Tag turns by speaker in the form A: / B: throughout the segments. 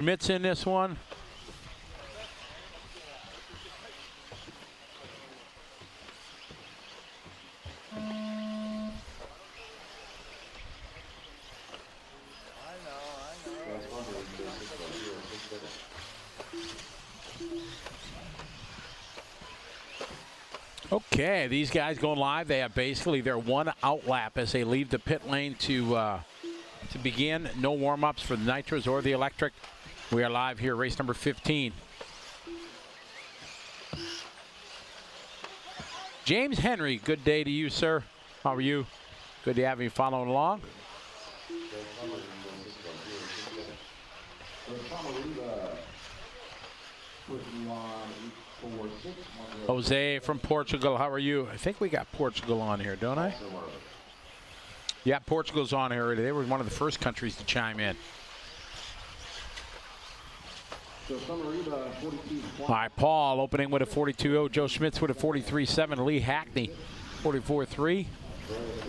A: Schmitz in this one. Okay, these guys going live. They have basically their one out lap as they leave the pit lane to begin. No warm-ups for the Nitros or the Electric. We are live here, race number 15. James Henry, good day to you, sir. How are you? Good to have you following along. Jose from Portugal, how are you? I think we got Portugal on here, don't I? Yeah, Portugal's on here already. They were one of the first countries to chime in. All right, Paul opening with a 42.0. Joe Schmitz with a 43.7. Lee Hackney, 44.3.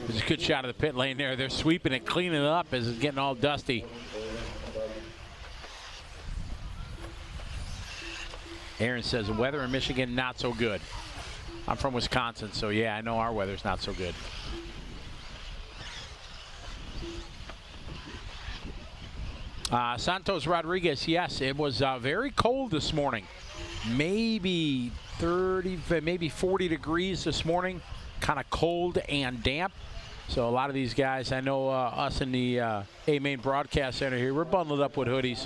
A: There's a good shot of the pit lane there. They're sweeping it, cleaning it up as it's getting all dusty. Aaron says the weather in Michigan not so good. I'm from Wisconsin, so yeah, I know our weather's not so good. Santos Rodriguez, yes, it was very cold this morning. Maybe 30, maybe 40 degrees this morning. Kind of cold and damp. So a lot of these guys, I know us in the A-Main Broadcast Center here, we're bundled up with hoodies.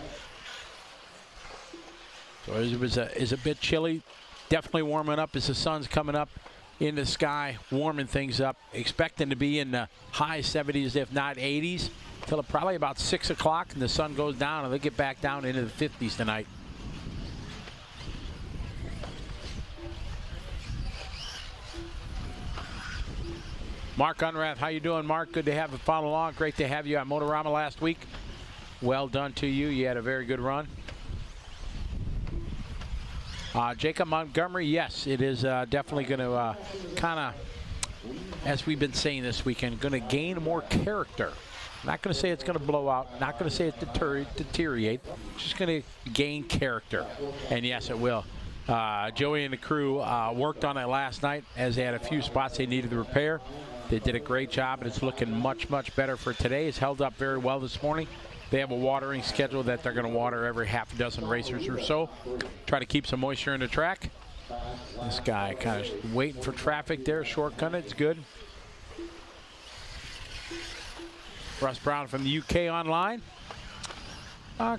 A: So it was a bit chilly. Definitely warming up as the sun's coming up in the sky, warming things up. Expecting to be in the high 70s, if not 80s, till probably about 6 o'clock, and the sun goes down, and they get back down into the 50s tonight. Mark Unrath, how you doing, Mark? Good to have you follow along. Great to have you on Motorama last week. Well done to you. You had a very good run. Jacob Montgomery, yes, it is definitely going to kind of, as we've been saying this weekend, going to gain more character. Not going to say it's going to blow out. Not going to say it deteriorate. Just going to gain character. And yes, it will. Joey and the crew worked on it last night as they had a few spots they needed to repair. They did a great job, and it's looking much, much better for today. It's held up very well this morning. They have a watering schedule that they're going to water every half a dozen racers or so. Try to keep some moisture in the track. This guy kind of waiting for traffic there, shortcut. It's good. Russ Brown from the UK online.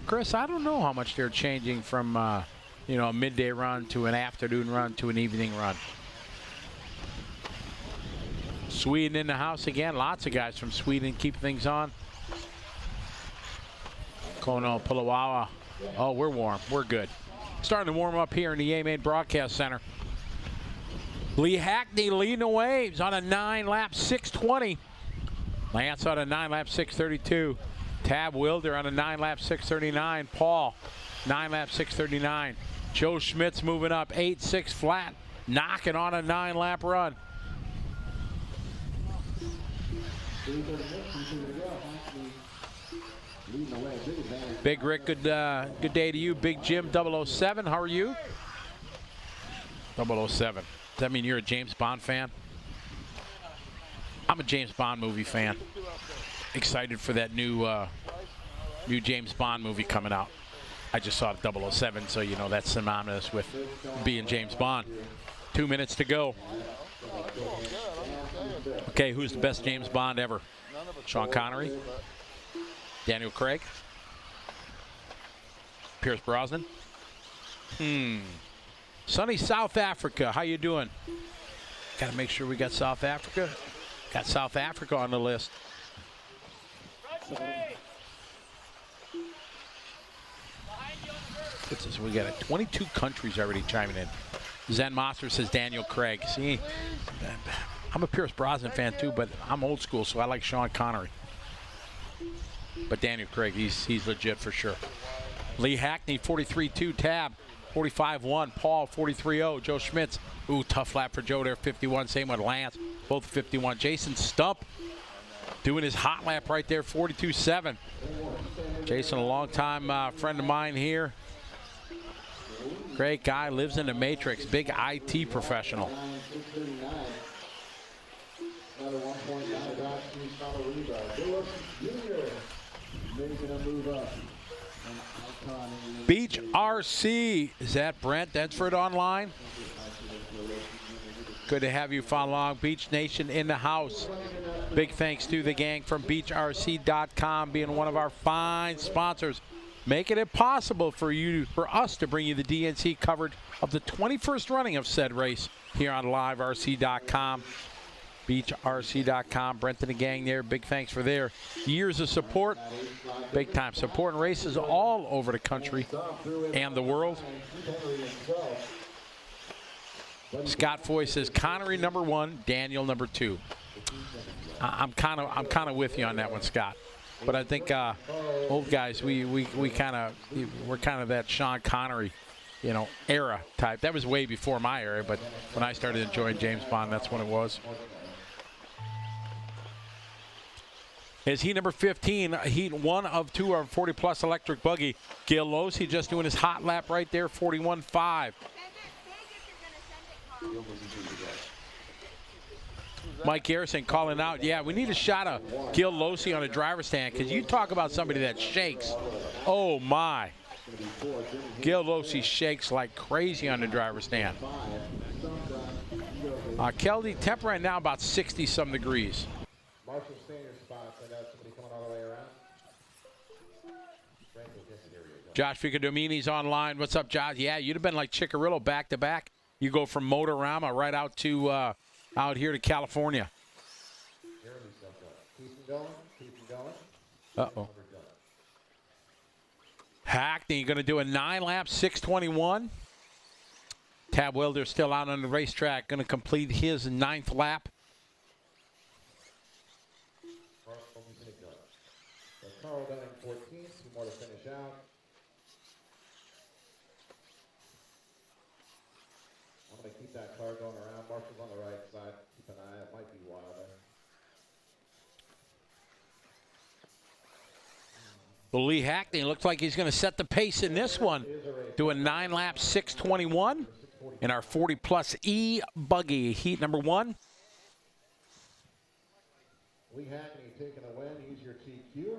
A: Chris, I don't know how much they're changing from a midday run to an afternoon run to an evening run. Sweden in the house again. Lots of guys from Sweden keep things on. Kono Pulawawa. Oh, we're warm. We're good. Starting to warm up here in the A-Main Broadcast Center. Lee Hackney leading the waves on a 9-lap 6:20. Lance on a 9-lap 6:32. Tab Wilder on a 9-lap 6:39. Paul, 9-lap 6:39. Joe Schmitz moving up 8-6 flat, knocking on a 9-lap run. Big Rick, good day to you. Big Jim 007, how are you? 007. Does that mean you're a James Bond fan? I'm a James Bond movie fan. Excited for that new James Bond movie coming out. I just saw 007, so you know that's synonymous with being James Bond. 2 minutes to go. Okay, who's the best James Bond ever? Sean Connery? Daniel Craig? Pierce Brosnan? Sunny South Africa, how you doing? Got to make sure we got South Africa. Got South Africa on the list. We got 22 countries already chiming in. Zen Monster says Daniel Craig. See, I'm a Pierce Brosnan fan too, but I'm old school, so I like Sean Connery. But Daniel Craig, he's legit for sure. Lee Hackney, 43.2. Tab, 45.1. Paul, 43.0. Joe Schmitz. Ooh, tough lap for Joe there, 51. Same with Lance, both 51. Jason Stump doing his hot lap right there, 42.7. Jason, a long-time friend of mine here. Great guy, lives in the Matrix, big IT professional.
B: Another 1.9 back to Somarriba. Gil Losi Jr. making a move up.
A: Beach RC, is that Brent Edford online? Good to have you follow along. Beach Nation in the house. Big thanks to the gang from BeachRC.com being one of our fine sponsors, making it possible for us to bring you the DNC coverage of the 21st running of said race here on LiveRC.com. BeachRC.com, Brent and the gang there, big thanks for their years of support. Big time supporting races all over the country and the world. Scott Foy says Connery number 1, Daniel number 2. I'm kind of with you on that one, Scott. But I think old guys, we're kind of that Sean Connery, era type. That was way before my era, but when I started enjoying James Bond, that's when it was. Is heat number 15, heat 1 of 2 of 40-plus electric buggy. Gil Losi just doing his hot lap right there, 41.5. Mike Garrison calling out, yeah, we need a shot of Gil Losi on a driver's stand, because you talk about somebody that shakes. Oh, my. Gil Losi shakes like crazy on the driver's stand. Keldy, temp right now about 60-some degrees.
B: Marshall Senior spots. I got somebody coming all the way around. Franco Desiderio.
A: Josh Ficadomini's online. What's up, Josh? Yeah, you'd have been like Chickarillo back to back. You go from Motorama right out to out here to California.
B: Keep him going. Keep him going.
A: Uh-oh. Hackney going to do a 9-lap, 6:21. Tab Wilder still out on the racetrack, going to complete his 9th lap.
B: Carl Dunning 14, 2 more to finish out. I'm going to keep that car going around. Marshall's on the right side. Keep an eye. It might be Wilder.
A: Well, Lee Hackney looks like he's going to set the pace in this one. Doing 9 laps, 6:21 in our 40-plus E-Buggy, heat number 1.
B: Lee Hackney taking a win. He's your TQ.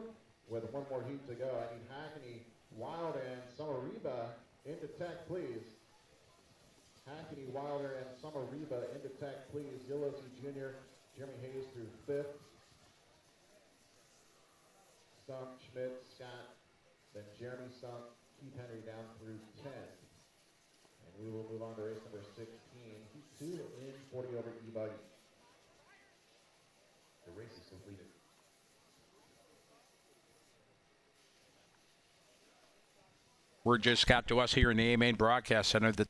B: With 1 more heat to go, I need Hackney, Wilder, and Somarriba into tech, please. Hackney, Wilder, and Somarriba into tech, please. Gil Losi Jr., Jeremy Hase through 5th. Stump, Schmitz, Scott, then Jeremy Stump, Keith Henry down through 10th. And we will move on to race number 16. Heat 2 in 40 over E-Buggy. The race is completed.
A: Word just got to us here in the A-Main Broadcast Center that